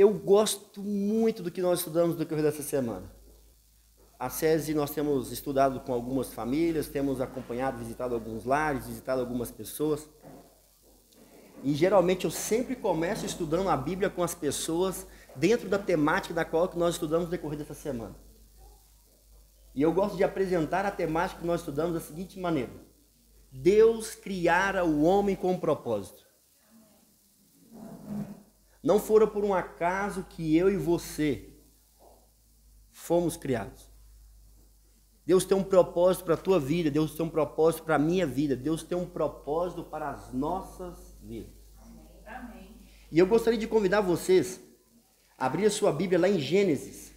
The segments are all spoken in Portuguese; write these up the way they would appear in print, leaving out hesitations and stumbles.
eu gosto muito do que nós estudamos no decorrer dessa semana. A SESI nós temos estudado com algumas famílias, temos acompanhado, visitado alguns lares, visitado algumas pessoas. E geralmente eu sempre começo estudando a Bíblia com as pessoas dentro da temática da qual que nós estudamos no decorrer dessa semana. E eu gosto de apresentar a temática que nós estudamos da seguinte maneira: Deus criara o homem com um propósito. Não fora por um acaso que eu e você fomos criados. Deus tem um propósito para a tua vida, Deus tem um propósito para a minha vida, Deus tem um propósito para as nossas vidas. Amém. E eu gostaria de convidar vocês a abrir a sua Bíblia lá em Gênesis.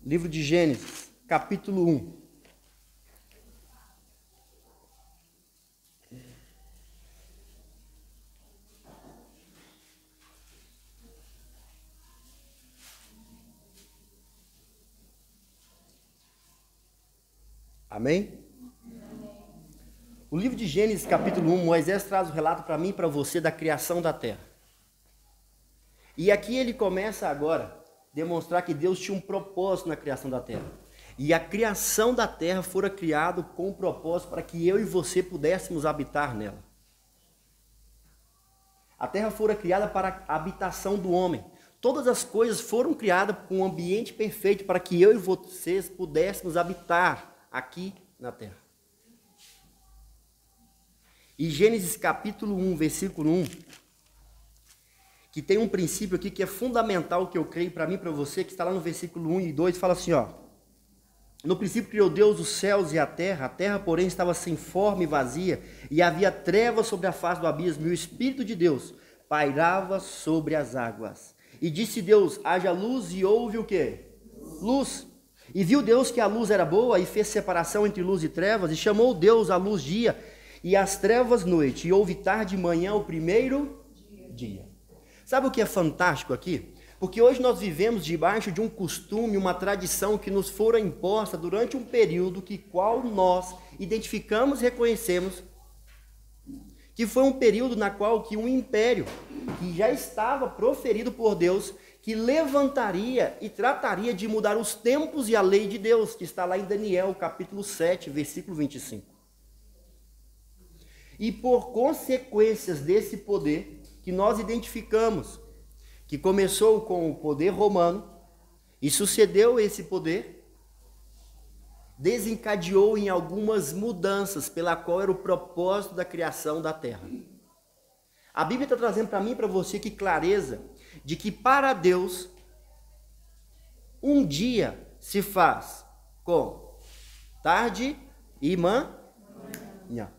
Livro de Gênesis, capítulo 1. Amém? O livro de Gênesis, capítulo 1, Moisés traz o relato para mim e para você da criação da terra. E aqui ele começa agora a demonstrar que Deus tinha um propósito na criação da terra. E a criação da terra fora criada com um propósito para que eu e você pudéssemos habitar nela. A terra fora criada para a habitação do homem. Todas as coisas foram criadas com um ambiente perfeito para que eu e vocês pudéssemos habitar aqui na terra. E Gênesis capítulo 1, versículo 1, que tem um princípio aqui que é fundamental, que eu creio para mim e para você, que está lá no versículo 1 e 2, fala assim, ó: no princípio criou Deus os céus e a terra, porém estava sem forma e vazia, e havia trevas sobre a face do abismo, e o Espírito de Deus pairava sobre as águas. E disse Deus, haja luz, e houve o quê? Luz. E viu Deus que a luz era boa, e fez separação entre luz e trevas, e chamou Deus a luz dia, e as trevas noite, e houve tarde e manhã o primeiro dia. Sabe o que é fantástico aqui? Porque hoje nós vivemos debaixo de um costume, uma tradição que nos fora imposta durante um período que qual nós identificamos e reconhecemos que foi um período na qual que um império que já estava proferido por Deus, que levantaria e trataria de mudar os tempos e a lei de Deus, que está lá em Daniel, capítulo 7, versículo 25. E por consequências desse poder, que nós identificamos, que começou com o poder romano, e sucedeu esse poder, desencadeou em algumas mudanças, pela qual era o propósito da criação da terra. A Bíblia está trazendo para mim e para você que clareza de que para Deus, um dia se faz com tarde e manhã.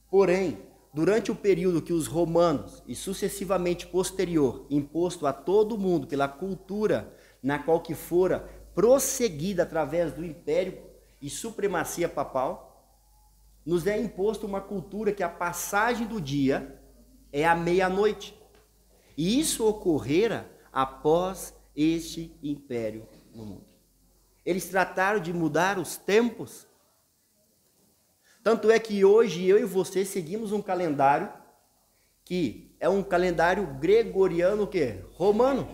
Porém, durante o período que os romanos, e sucessivamente posterior, imposto a todo mundo pela cultura na qual que fora prosseguida através do império e supremacia papal, nos é imposto uma cultura que a passagem do dia é à meia-noite. E isso ocorrera após este império no mundo. Eles trataram de mudar os tempos. Tanto é que hoje eu e você seguimos um calendário que é um calendário gregoriano, o quê? Romano.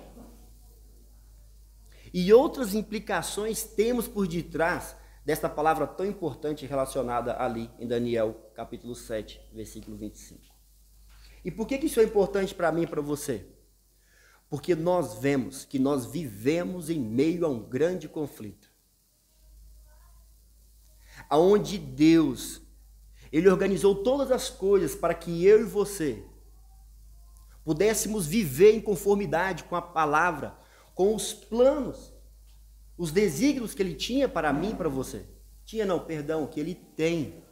E outras implicações temos por detrás desta palavra tão importante relacionada ali em Daniel, capítulo 7, versículo 25. E por que isso é importante para mim e para você? Porque nós vemos que nós vivemos em meio a um grande conflito. Aonde Deus, Ele organizou todas as coisas para que eu e você pudéssemos viver em conformidade com a palavra, com os planos, os desígnios que Ele tinha para mim e para você. Tinha não, perdão, que Ele tem.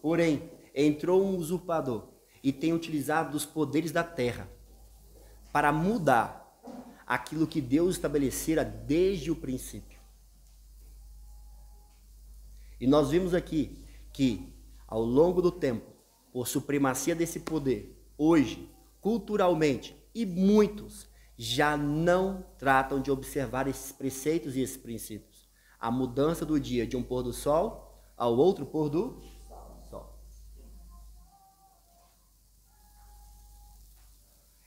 Porém, entrou um usurpador e tem utilizado dos poderes da terra para mudar aquilo que Deus estabelecera desde o princípio. E nós vimos aqui que, ao longo do tempo, por supremacia desse poder, hoje, culturalmente, e muitos já não tratam de observar esses preceitos e esses princípios. A mudança do dia de um pôr do sol ao outro pôr do sol.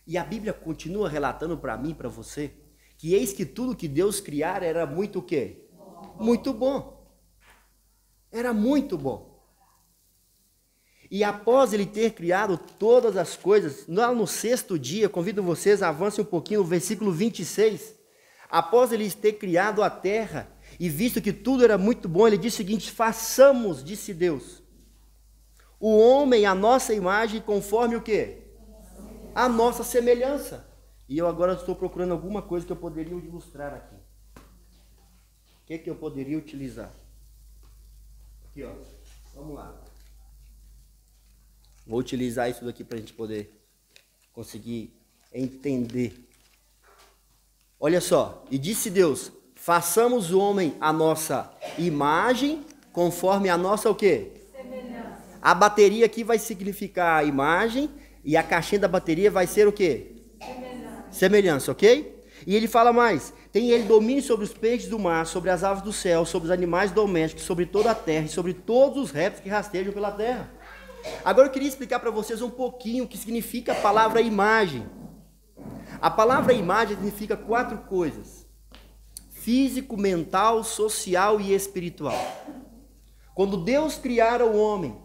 E a Bíblia continua relatando para mim e para você que eis que tudo que Deus criara era muito o quê? Muito bom. Era muito bom. E após ele ter criado todas as coisas, lá no sexto dia, convido vocês, avancem um pouquinho no versículo 26. Após ele ter criado a terra e visto que tudo era muito bom, ele diz o seguinte: façamos, disse Deus, o homem à nossa imagem conforme o quê? A nossa semelhança. E eu agora estou procurando alguma coisa que eu poderia ilustrar aqui. O que eu poderia utilizar? Aqui, ó. Vamos lá. Vou utilizar isso daqui para a gente poder conseguir entender. Olha só. E disse Deus: façamos o homem à nossa imagem, conforme a nossa o quê? Semelhança. A bateria aqui vai significar a imagem e a caixinha da bateria vai ser o quê? Semelhança, ok? E ele fala mais: tem ele domínio sobre os peixes do mar, sobre as aves do céu, sobre os animais domésticos, sobre toda a terra e sobre todos os répteis que rastejam pela terra. Agora eu queria explicar para vocês um pouquinho o que significa a palavra imagem. A palavra imagem significa 4 coisas: físico, mental, social e espiritual. Quando Deus criara o homem,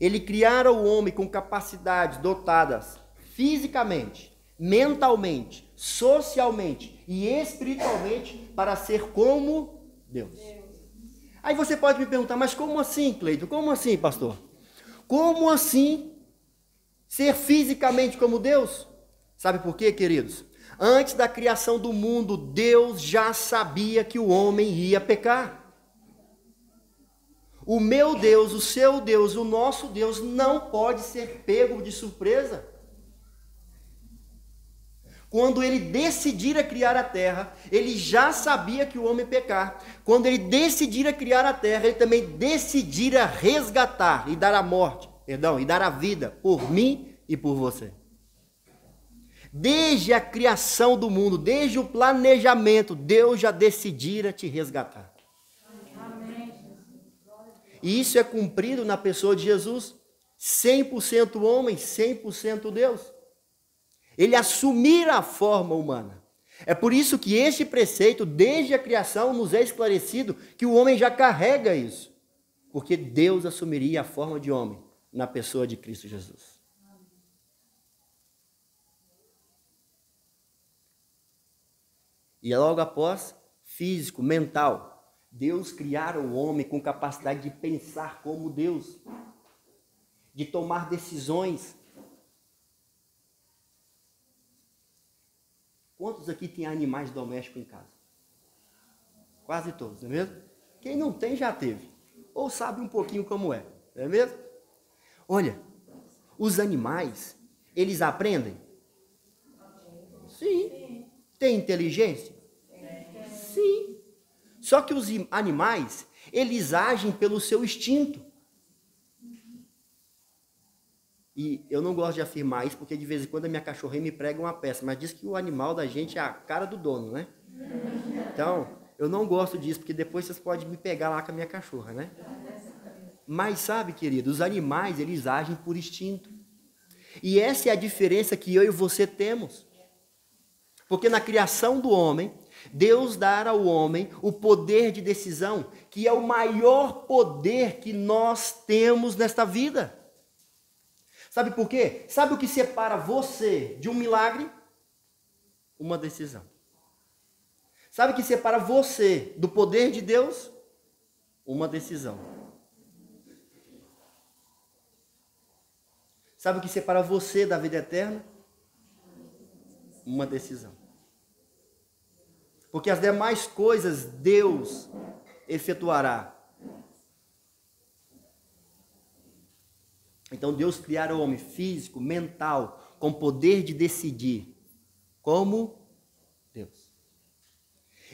ele criara o homem com capacidades dotadas fisicamente, mentalmente, socialmente e espiritualmente para ser como Deus. Aí você pode me perguntar: mas como assim, Cleiton? Como assim, pastor? Como assim ser fisicamente como Deus? Sabe por quê, queridos? Antes da criação do mundo, Deus já sabia que o homem ia pecar. O meu Deus, o seu Deus, o nosso Deus não pode ser pego de surpresa. Quando ele decidira criar a terra, ele já sabia que o homem ia pecar. Quando ele decidira criar a terra, ele também decidira resgatar e dar e dar a vida por mim e por você. Desde a criação do mundo, desde o planejamento, Deus já decidira te resgatar. E isso é cumprido na pessoa de Jesus, 100% homem, 100% Deus. Ele assumira a forma humana. É por isso que este preceito, desde a criação, nos é esclarecido que o homem já carrega isso. Porque Deus assumiria a forma de homem na pessoa de Cristo Jesus. E logo após, físico, mental, Deus criara o homem com capacidade de pensar como Deus, de tomar decisões. Quantos aqui tem animais domésticos em casa? Quase todos, não é mesmo? Quem não tem já teve, ou sabe um pouquinho como é, não é mesmo? Olha, os animais, eles aprendem? Sim. Tem inteligência? Sim. Só que os animais, eles agem pelo seu instinto. E eu não gosto de afirmar isso, porque de vez em quando a minha cachorrinha me prega uma peça, mas diz que o animal da gente é a cara do dono, né? Então, eu não gosto disso, porque depois vocês podem me pegar lá com a minha cachorra, né? Mas sabe, querido, os animais, eles agem por instinto. E essa é a diferença que eu e você temos. Porque na criação do homem, Deus dá ao homem o poder de decisão, que é o maior poder que nós temos nesta vida. Sabe por quê? Sabe o que separa você de um milagre? Uma decisão. Sabe o que separa você do poder de Deus? Uma decisão. Sabe o que separa você da vida eterna? Uma decisão. Porque as demais coisas Deus efetuará. Então Deus criara o homem físico, mental, com poder de decidir, como Deus.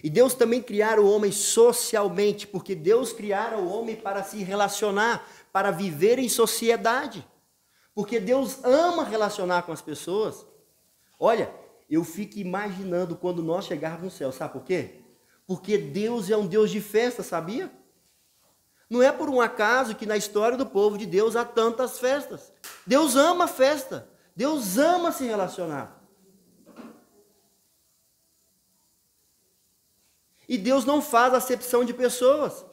E Deus também criara o homem socialmente, porque Deus criara o homem para se relacionar, para viver em sociedade. Porque Deus ama relacionar com as pessoas. Olha, eu fico imaginando quando nós chegarmos no céu, sabe por quê? Porque Deus é um Deus de festa, sabia? Não é por um acaso que na história do povo de Deus há tantas festas. Deus ama a festa. Deus ama se relacionar. E Deus não faz acepção de pessoas.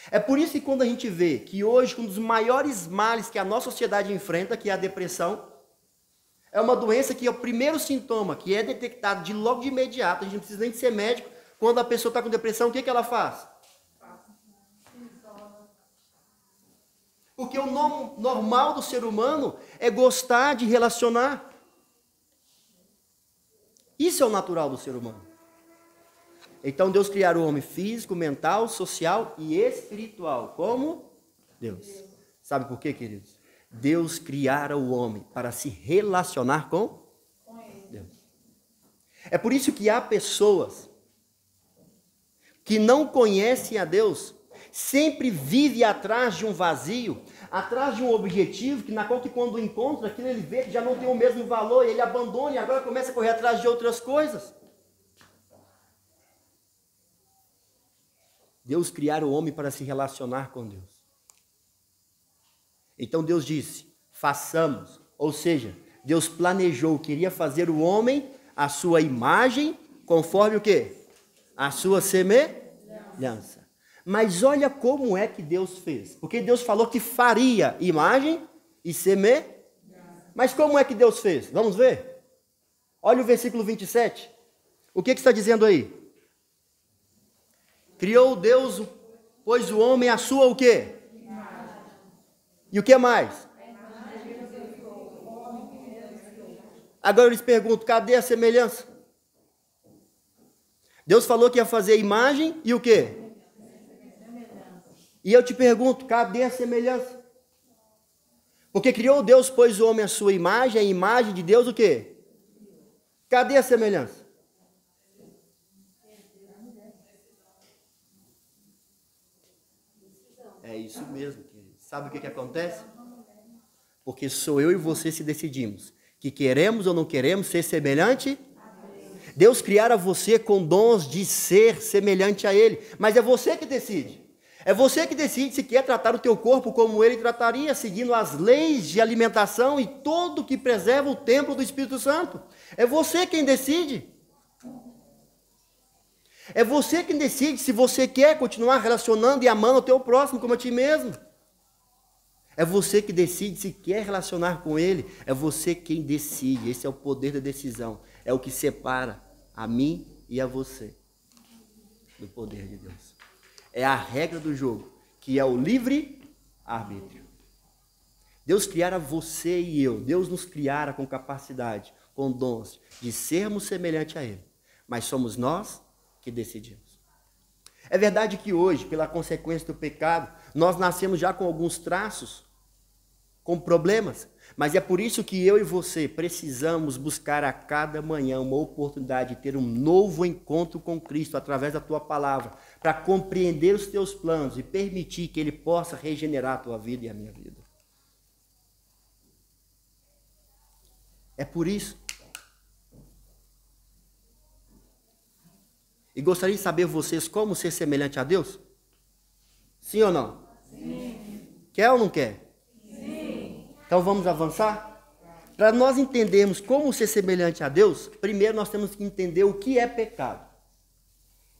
É por isso que quando a gente vê que hoje um dos maiores males que a nossa sociedade enfrenta, que é a depressão, é uma doença que é o primeiro sintoma, que é detectado logo de imediato, a gente não precisa nem de ser médico, quando a pessoa está com depressão, o que ela faz? Porque o normal do ser humano é gostar de relacionar. Isso é o natural do ser humano. Então Deus criou o homem físico, mental, social e espiritual. Como? Deus. Sabe por quê, queridos? Deus criara o homem para se relacionar com Deus. É por isso que há pessoas que não conhecem a Deus, sempre vivem atrás de um vazio, atrás de um objetivo, que na qual que quando encontra aquilo ele vê que já não tem o mesmo valor, e ele abandona e agora começa a correr atrás de outras coisas. Deus criara o homem para se relacionar com Deus. Então Deus disse, façamos, ou seja, Deus planejou, queria fazer o homem a sua imagem, conforme o quê? A sua semelhança. Mas olha como é que Deus fez. Porque Deus falou que faria imagem e semelhança. Mas como é que Deus fez? Vamos ver? Olha o versículo 27. O que está dizendo aí? Criou Deus, pois o homem a sua o quê? E o que mais? Agora eu lhes pergunto, cadê a semelhança? Deus falou que ia fazer imagem e o quê? E eu te pergunto, cadê a semelhança? Porque criou Deus, pois o homem a sua imagem, a imagem de Deus o quê? Cadê a semelhança? É isso mesmo, querido. Sabe o que acontece? Porque sou eu e você se decidimos que queremos ou não queremos ser semelhante. Deus criara você com dons de ser semelhante a Ele, mas é você que decide. É você que decide se quer tratar o teu corpo como Ele trataria, seguindo as leis de alimentação e tudo que preserva o templo do Espírito Santo. É você quem decide. É você quem decide se você quer continuar relacionando e amando o teu próximo como a ti mesmo. É você que decide se quer relacionar com Ele. É você quem decide. Esse é o poder da decisão. É o que separa a mim e a você do poder de Deus. É a regra do jogo, que é o livre-arbítrio. Deus criara você e eu. Deus nos criara com capacidade, com dons, de sermos semelhantes a Ele. Mas somos nós que decidimos. É verdade que hoje, pela consequência do pecado, nós nascemos já com alguns traços, com problemas, mas é por isso que eu e você precisamos buscar a cada manhã uma oportunidade de ter um novo encontro com Cristo através da tua palavra, para compreender os teus planos e permitir que Ele possa regenerar a tua vida e a minha vida. É por isso. E gostaria de saber vocês como ser semelhante a Deus? Sim ou não? Sim. Quer ou não quer? Sim. Então vamos avançar? Para nós entendermos como ser semelhante a Deus, primeiro nós temos que entender o que é pecado.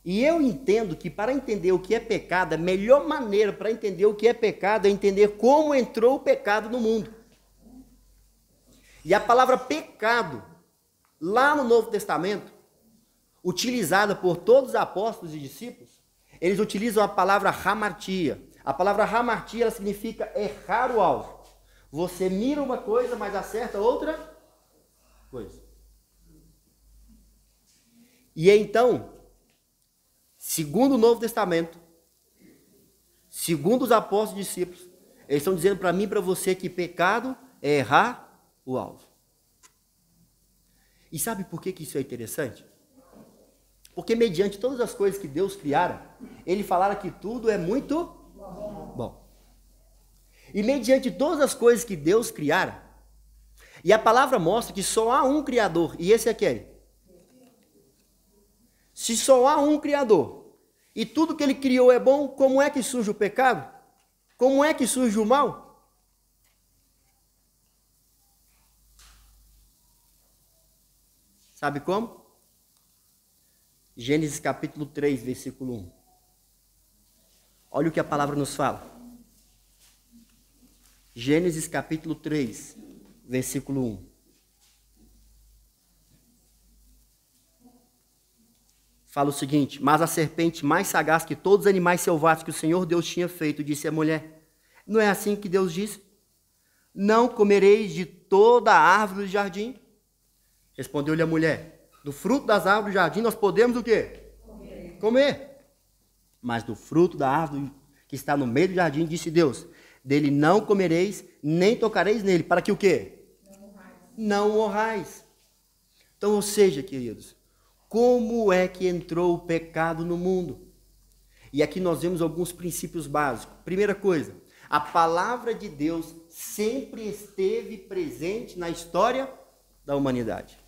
E eu entendo que para entender o que é pecado, a melhor maneira para entender o que é pecado é entender como entrou o pecado no mundo. E a palavra pecado, lá no Novo Testamento, utilizada por todos os apóstolos e discípulos, eles utilizam a palavra hamartia. A palavra hamartia, ela significa errar o alvo. Você mira uma coisa, mas acerta outra coisa. E então, segundo o Novo Testamento, segundo os apóstolos e discípulos, eles estão dizendo para mim e para você que pecado é errar o alvo. E sabe por que isso é interessante? Porque mediante todas as coisas que Deus criara, Ele falara que tudo é muito bom. E mediante todas as coisas que Deus criara, e a palavra mostra que só há um Criador, e esse é quem? Se só há um Criador e tudo que ele criou é bom, como é que surge o pecado? Como é que surge o mal? Sabe como? Gênesis capítulo 3, versículo 1. Olha o que a palavra nos fala. Gênesis capítulo 3, versículo 1. Fala o seguinte: mas a serpente mais sagaz que todos os animais selvagens que o Senhor Deus tinha feito, disse à mulher: não é assim que Deus disse? Não comereis de toda a árvore do jardim? Respondeu-lhe a mulher: do fruto das árvores do jardim nós podemos o quê? Comer. Mas do fruto da árvore que está no meio do jardim, disse Deus: dele não comereis, nem tocareis nele, para que o quê? Não morrais. Então, ou seja, queridos, como é que entrou o pecado no mundo? E aqui nós vemos alguns princípios básicos. Primeira coisa, a palavra de Deus sempre esteve presente na história da humanidade.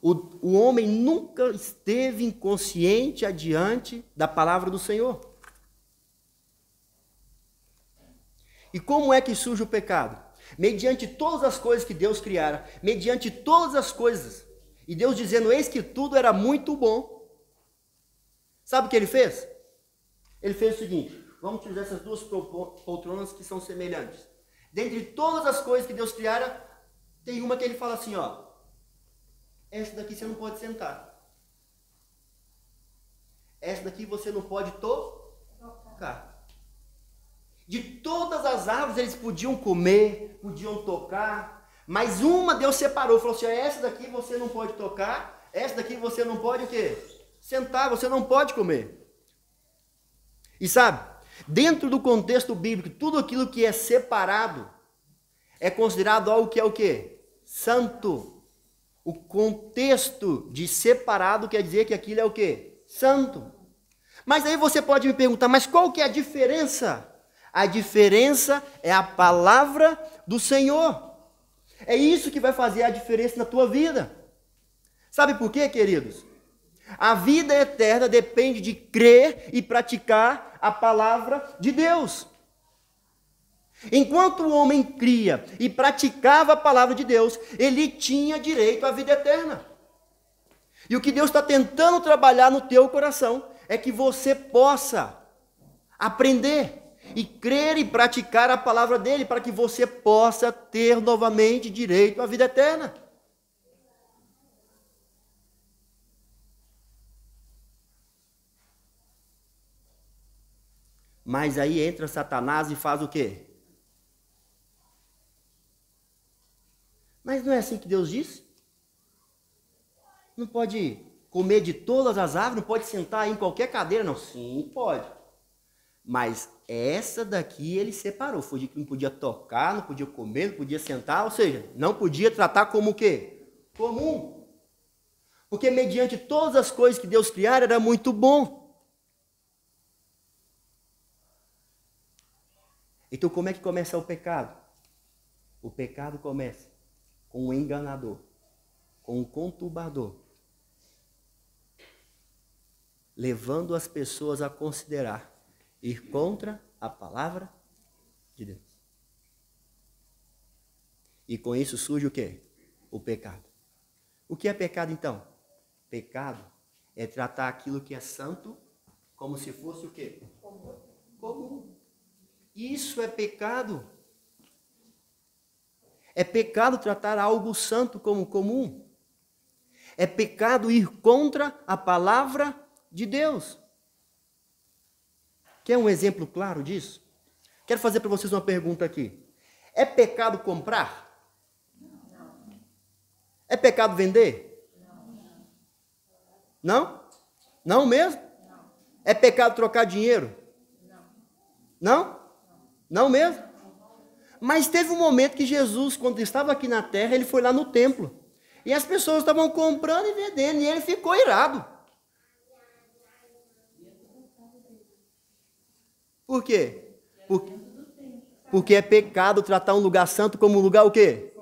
O homem nunca esteve inconsciente adiante da palavra do Senhor. E como é que surge o pecado? Mediante todas as coisas que Deus criara, mediante todas as coisas, e Deus dizendo, eis que tudo era muito bom. Sabe o que ele fez? Ele fez o seguinte: vamos utilizar essas duas poltronas que são semelhantes. Dentre todas as coisas que Deus criara, tem uma que ele fala assim, ó: essa daqui você não pode sentar. Essa daqui você não pode tocar. De todas as árvores eles podiam comer, podiam tocar, mas uma Deus separou, falou assim: essa daqui você não pode tocar, essa daqui você não pode o quê? Sentar, você não pode comer. E sabe, dentro do contexto bíblico, tudo aquilo que é separado é considerado algo que é o quê? Santo. O contexto de separado quer dizer que aquilo é o quê? Santo. Mas aí você pode me perguntar, mas qual que é a diferença? A diferença é a palavra do Senhor. É isso que vai fazer a diferença na tua vida. Sabe por quê, queridos? A vida eterna depende de crer e praticar a palavra de Deus. Enquanto o homem cria e praticava a palavra de Deus, ele tinha direito à vida eterna. E o que Deus está tentando trabalhar no teu coração é que você possa aprender e crer e praticar a palavra dele, para que você possa ter novamente direito à vida eterna. Mas aí entra Satanás e faz o quê? Mas não é assim que Deus disse? Não pode comer de todas as árvores, não pode sentar em qualquer cadeira, não. Sim, pode. Mas essa daqui ele separou. Foi que não podia tocar, não podia comer, não podia sentar, ou seja, não podia tratar como o quê? Comum. Porque mediante todas as coisas que Deus criara, era muito bom. Então como é que começa o pecado? O pecado começa com o enganador, com o conturbador, levando as pessoas a considerar ir contra a palavra de Deus. E com isso surge o quê? O pecado. O que é pecado então? Pecado é tratar aquilo que é santo como se fosse o quê? Comum. Isso é pecado. É pecado tratar algo santo como comum. É pecado ir contra a palavra de Deus. Quer um exemplo claro disso? Quero fazer para vocês uma pergunta aqui. É pecado comprar? Não. É pecado vender? Não. Não? Não mesmo? Não. É pecado trocar dinheiro? Não. Não? Não mesmo? Mas teve um momento que Jesus, quando estava aqui na terra, ele foi lá no templo. E as pessoas estavam comprando e vendendo, e ele ficou irado. Por quê? Porque é pecado tratar um lugar santo como um lugar o quê?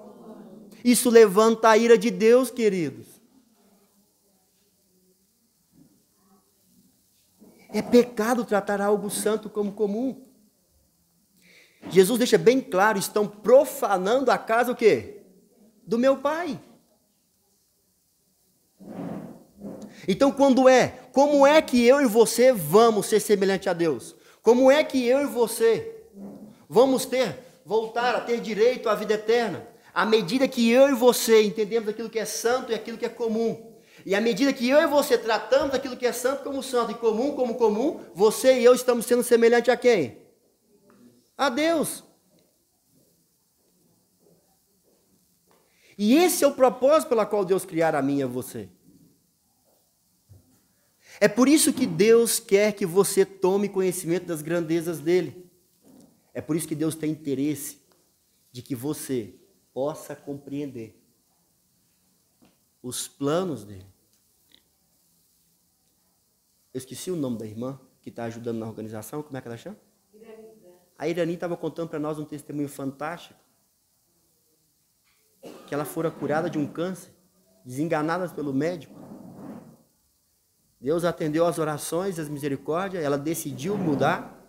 Isso levanta a ira de Deus, queridos. É pecado tratar algo santo como comum. Jesus deixa bem claro, estão profanando a casa o quê? Do meu Pai. Então, como é que eu e você vamos ser semelhante a Deus? Como é que eu e você vamos voltar a ter direito à vida eterna? À medida que eu e você entendemos aquilo que é santo e aquilo que é comum. E à medida que eu e você tratamos aquilo que é santo como santo e comum como comum, você e eu estamos sendo semelhantes a quem? A Deus. E esse é o propósito pelo qual Deus criara a mim e a você. É por isso que Deus quer que você tome conhecimento das grandezas dele. É por isso que Deus tem interesse de que você possa compreender os planos dele. Eu esqueci o nome da irmã que está ajudando na organização. Como é que ela chama? A Irani estava contando para nós um testemunho fantástico. Que ela fora curada de um câncer, desenganada pelo médico. Deus atendeu às orações, às misericórdias, ela decidiu mudar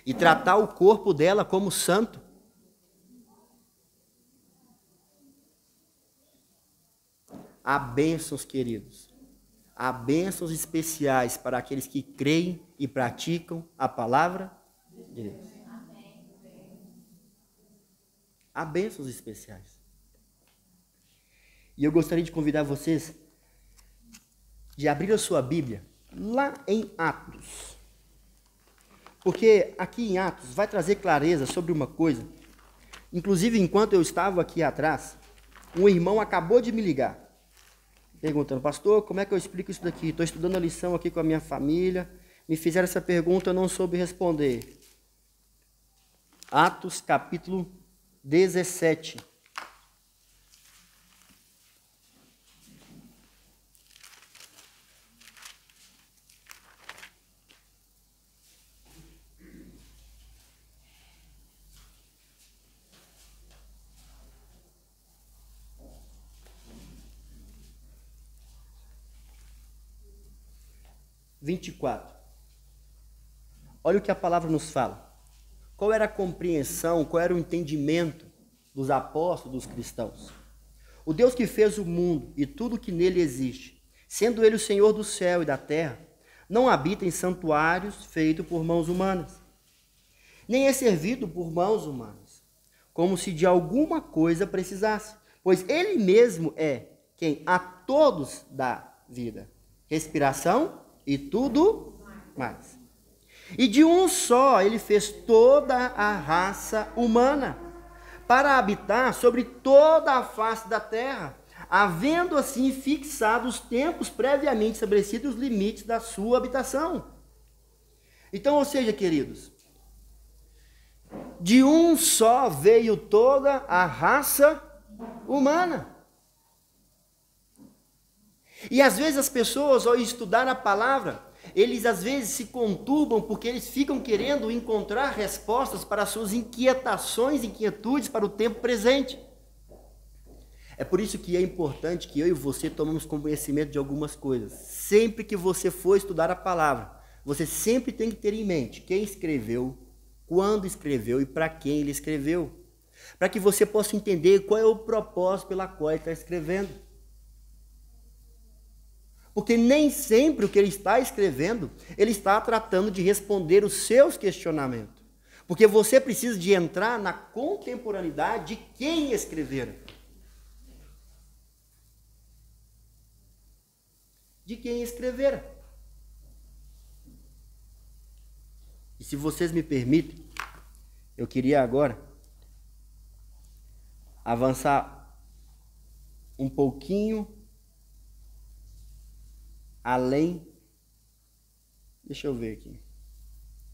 e tratar o corpo dela como santo. Há bênçãos, queridos. Há bênçãos especiais para aqueles que creem e praticam a palavra de Deus. Há bênçãos especiais. E eu gostaria de convidar vocês de abrir a sua Bíblia lá em Atos. Porque aqui em Atos vai trazer clareza sobre uma coisa. Inclusive, enquanto eu estava aqui atrás, um irmão acabou de me ligar, perguntando: pastor, como é que eu explico isso daqui? Estou estudando a lição aqui com a minha família, me fizeram essa pergunta, eu não soube responder. Atos capítulo 17. Olha o que a palavra nos fala. Qual era a compreensão, qual era o entendimento dos apóstolos, dos cristãos? O Deus que fez o mundo e tudo que nele existe, sendo ele o Senhor do céu e da terra, não habita em santuários feitos por mãos humanas, nem é servido por mãos humanas, como se de alguma coisa precisasse, pois ele mesmo é quem a todos dá vida, respiração e tudo mais. E de um só ele fez toda a raça humana, para habitar sobre toda a face da terra, havendo assim fixado os tempos previamente estabelecidos, os limites da sua habitação. Então, ou seja, queridos, de um só veio toda a raça humana. E às vezes as pessoas, ao estudar a palavra, eles às vezes se conturbam porque eles ficam querendo encontrar respostas para as suas inquietações, inquietudes para o tempo presente. É por isso que é importante que eu e você tomemos conhecimento de algumas coisas. Sempre que você for estudar a palavra, você sempre tem que ter em mente quem escreveu, quando escreveu e para quem ele escreveu. Para que você possa entender qual é o propósito pela qual ele está escrevendo. Porque nem sempre o que ele está escrevendo, ele está tratando de responder os seus questionamentos. Porque você precisa de entrar na contemporaneidade de quem escrevera. De quem escrevera. E se vocês me permitem, eu queria agora avançar um pouquinho além, deixa eu ver aqui,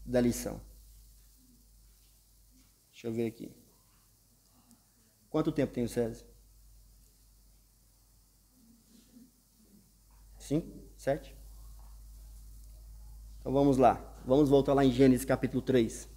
da lição. Deixa eu ver aqui. Quanto tempo tem o César? 5? 7? Então vamos lá. Vamos voltar lá em Gênesis capítulo 3.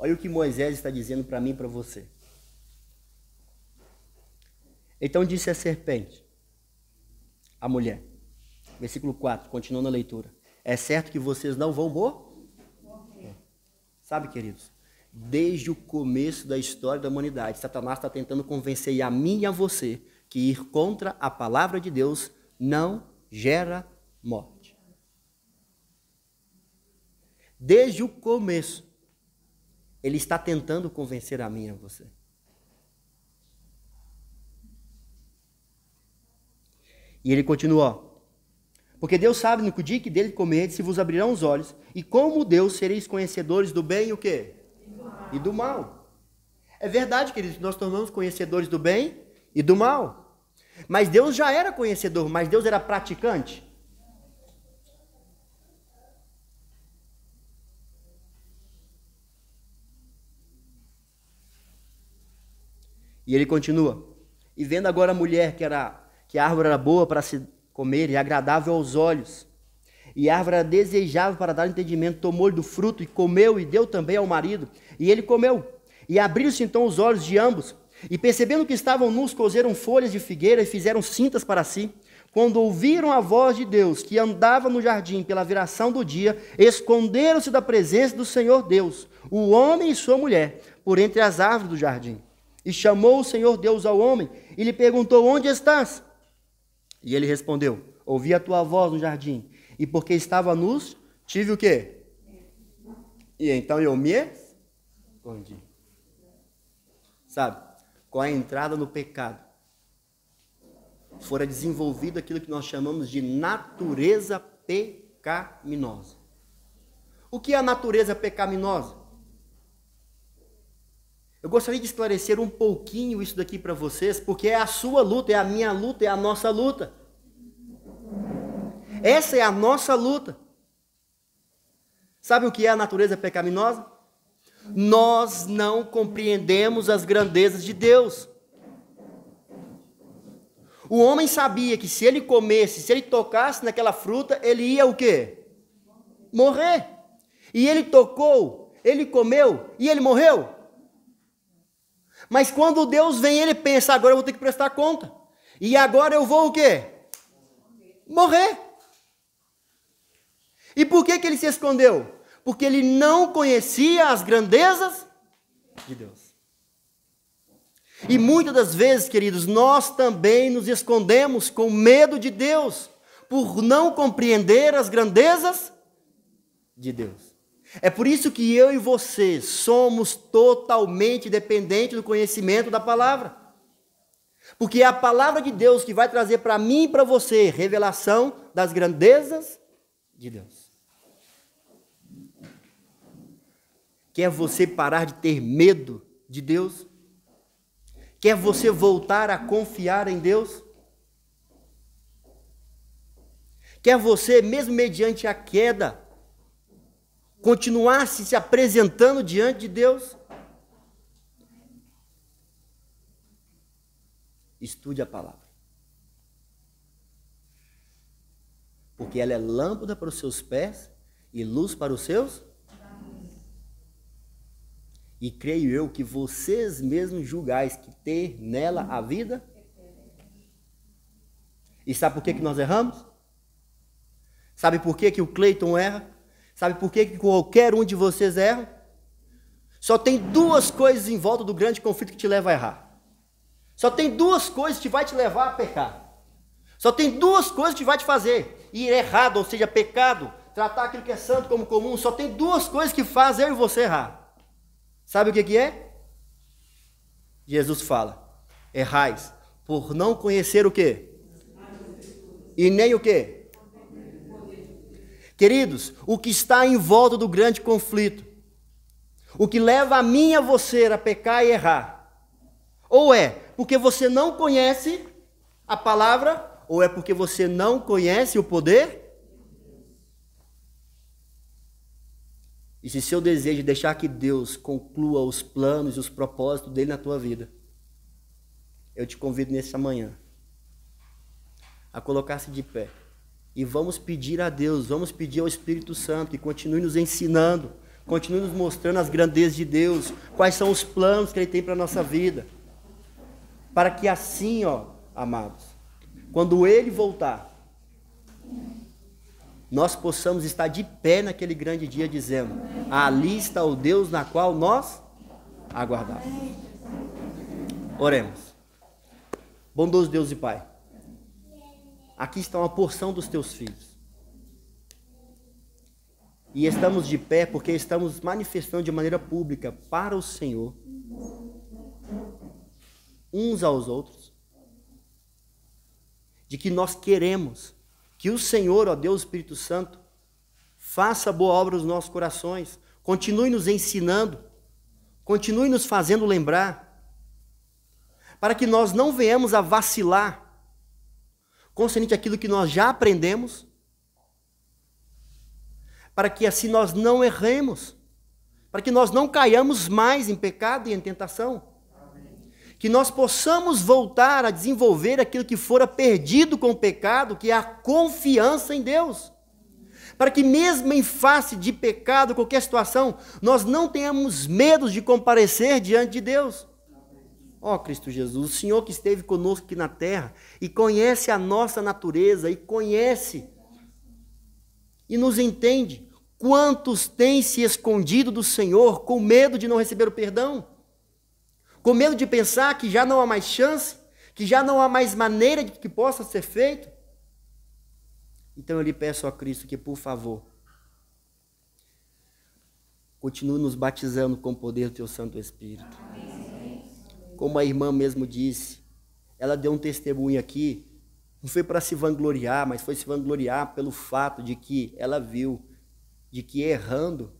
Olha o que Moisés está dizendo para mim e para você. Então disse a serpente, a mulher, versículo 4, continuando a leitura. É certo que vocês não vão morrer? Sabe, queridos, desde o começo da história da humanidade, Satanás está tentando convencer a mim e a você que ir contra a palavra de Deus não gera morte. Desde o começo, ele está tentando convencer a mim e a você. E ele continua, porque Deus sabe no que o dia que dele comerdes, se vos abrirão os olhos, e como Deus sereis conhecedores do bem e o quê? E do mal. É verdade, queridos, nós tornamos conhecedores do bem e do mal. Mas Deus já era conhecedor, mas Deus era praticante. E ele continua, e vendo agora a mulher que a árvore era boa para se comer e agradável aos olhos, e a árvore era desejável para dar entendimento, tomou-lhe do fruto e comeu e deu também ao marido, e ele comeu. E abriram-se então os olhos de ambos, e percebendo que estavam nus, coseram folhas de figueira e fizeram cintas para si. Quando ouviram a voz de Deus, que andava no jardim pela viração do dia, esconderam-se da presença do Senhor Deus, o homem e sua mulher, por entre as árvores do jardim. E chamou o Senhor Deus ao homem, e lhe perguntou, onde estás? E ele respondeu, ouvi a tua voz no jardim, e porque estava nus, tive o quê? E então eu me escondi. Sabe, com a entrada no pecado, fora desenvolvido aquilo que nós chamamos de natureza pecaminosa. O que é a natureza pecaminosa? Eu gostaria de esclarecer um pouquinho isso daqui para vocês, porque é a sua luta, é a minha luta, é a nossa luta. Essa é a nossa luta. Sabe o que é a natureza pecaminosa? Nós não compreendemos as grandezas de Deus. O homem sabia que se ele comesse, se ele tocasse naquela fruta, ele ia o quê? Morrer. E ele tocou, ele comeu e ele morreu. Mas quando Deus vem, ele pensa, agora eu vou ter que prestar conta. E agora eu vou o quê? Morrer. E por que ele se escondeu? Porque ele não conhecia as grandezas de Deus. E muitas das vezes, queridos, nós também nos escondemos com medo de Deus, por não compreender as grandezas de Deus. É por isso que eu e você somos totalmente dependentes do conhecimento da palavra. Porque é a palavra de Deus que vai trazer para mim e para você revelação das grandezas de Deus. Quer você parar de ter medo de Deus? Quer você voltar a confiar em Deus? Quer você, mesmo mediante a queda, continuar se apresentando diante de Deus? Estude a palavra. Porque ela é lâmpada para os seus pés e luz para os seus. E creio eu que vocês mesmos julgais que ter nela a vida. E sabe por que nós erramos? Sabe por que o Cleiton erra? Sabe por que qualquer um de vocês erra? Só tem duas coisas em volta do grande conflito que te leva a errar. Só tem duas coisas que vai te levar a pecar. Só tem duas coisas que vai te fazer ir errado, ou seja, pecado, tratar aquilo que é santo como comum. Só tem duas coisas que fazem eu e você errar. Sabe o que é? Jesus fala, errais por não conhecer o quê? E nem o quê? Queridos, o que está em volta do grande conflito, o que leva a mim e a você a pecar e errar, ou é porque você não conhece a palavra, ou é porque você não conhece o poder? E se seu desejo é deixar que Deus conclua os planos e os propósitos dele na tua vida, eu te convido nessa manhã a colocar-se de pé. E vamos pedir a Deus, vamos pedir ao Espírito Santo que continue nos ensinando, Continue nos mostrando as grandezas de Deus, quais são os planos que Ele tem para a nossa vida. Para que assim, ó, amados, quando Ele voltar, nós possamos estar de pé naquele grande dia dizendo: ali está o Deus na qual nós aguardamos. Oremos. Bondoso Deus e Pai, aqui está uma porção dos teus filhos. E estamos de pé porque estamos manifestando de maneira pública para o Senhor, uns aos outros, de que nós queremos que o Senhor, ó Deus Espírito Santo, faça boa obra nos nossos corações, continue nos ensinando, continue nos fazendo lembrar, para que nós não venhamos a vacilar concernente àquilo que nós já aprendemos, para que assim nós não erremos, para que nós não caiamos mais em pecado e em tentação. Que nós possamos voltar a desenvolver aquilo que fora perdido com o pecado, que é a confiança em Deus. Para que mesmo em face de pecado, qualquer situação, nós não tenhamos medo de comparecer diante de Deus. Ó Cristo Jesus, o Senhor que esteve conosco aqui na terra e conhece a nossa natureza e conhece e nos entende. Quantos têm se escondido do Senhor com medo de não receber o perdão? Com medo de pensar que já não há mais chance, que já não há mais maneira de que possa ser feito? Então eu lhe peço a Cristo que, por favor, continue nos batizando com o poder do teu Santo Espírito. Como a irmã mesmo disse, ela deu um testemunho aqui, não foi para se vangloriar, mas foi se vangloriar pelo fato de que ela viu, de que errando,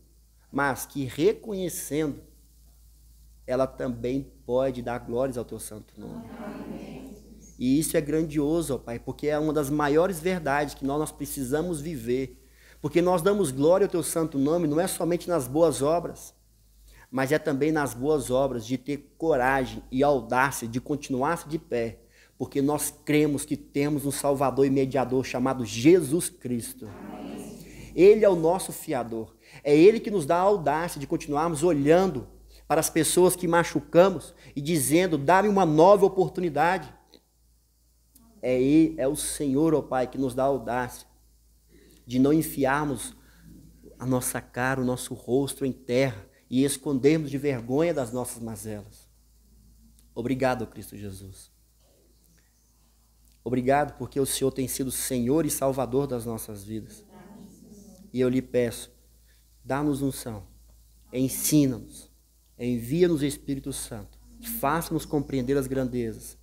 mas que reconhecendo, ela também pode dar glórias ao teu santo nome. E isso é grandioso, ó Pai, porque é uma das maiores verdades que nós precisamos viver. Porque nós damos glória ao teu santo nome, não é somente nas boas obras, mas é também nas boas obras de ter coragem e audácia de continuar de pé, porque nós cremos que temos um Salvador e mediador chamado Jesus Cristo. Ele é o nosso fiador. É Ele que nos dá a audácia de continuarmos olhando para as pessoas que machucamos e dizendo: dá-me uma nova oportunidade. É o Senhor, ó Pai, que nos dá a audácia de não enfiarmos a nossa cara, o nosso rosto em terra e escondermos de vergonha das nossas mazelas. Obrigado, Cristo Jesus. Obrigado porque o Senhor tem sido Senhor e Salvador das nossas vidas. E eu lhe peço, dá-nos unção, ensina-nos, envia-nos o Espírito Santo, faça-nos compreender as grandezas